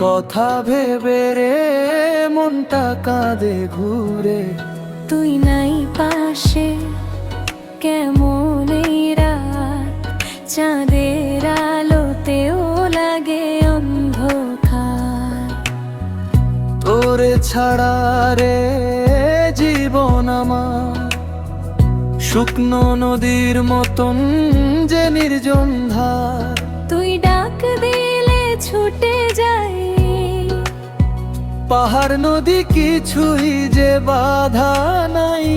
কথা ভেবে রে মনটা কাঁদে ঘুরে। তুই নাই পাশে কেমন এই রাত, চাঁদের আলোতেও লাগে অন্ধকার। তোরে ছাড়া রে জীবন আমার শুকনো নদীর মতন যে নির্জন ধার। তুই ডাক দিলে ছুটে যাই, পাহাড় নদী কিছুই যে বাধা নাই।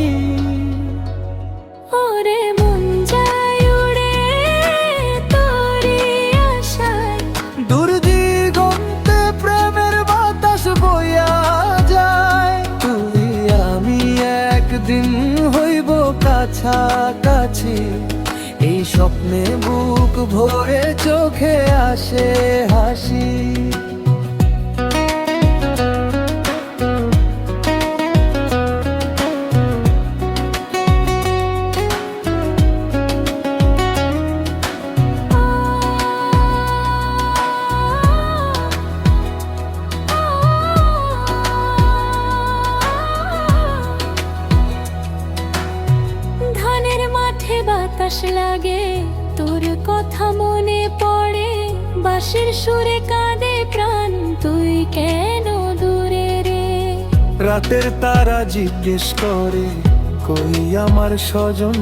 ওরে মন যায় উড়ে তোরই আশায়, দূর দিগন্তে প্রেমের বাতাস বইয়া যায়। তুই আমি একদিন হইব কাছাকাছি, এই স্বপ্নে বুক ভরে চোখে আসে হাসি। ধানের মাঠে বাতাস লাগে, তোর কথা মনে পড়ে, বাঁশির সুরে কাঁদে প্রাণ, তুই কেন দূরে রে। রাতের তারা জিজ্ঞেস করে কই আমার স্বজন,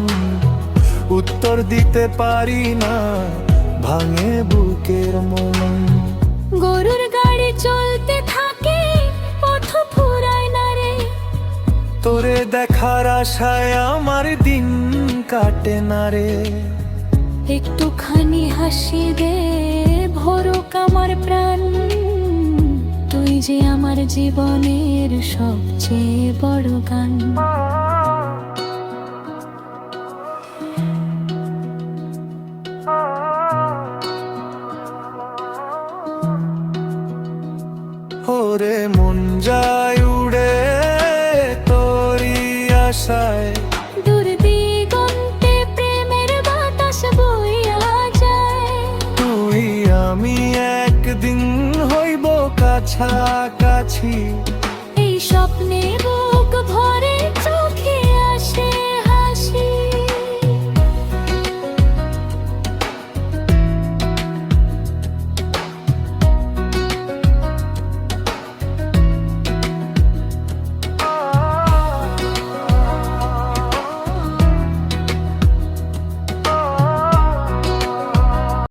উত্তর দিতে পারি না, ভাঙে বুকের মন। গরুর গাড়ি চলতে থাকে, পথ ফুরায় না রে। তোরে দেখার আশায় আমার দিন কাটে না রে। একটুখানি হাসি দে ভরুক আমার প্রাণ, তুই যে আমার জীবনের সবচেয়ে বড় গান। ওরে মন যায় উড়ে তোরই আশায়, দূর দিগন্তে প্রেমের বাতাস বইয়া যায়। তুই আমি একদিন হইব কাছাকাছি, এই স্বপ্নে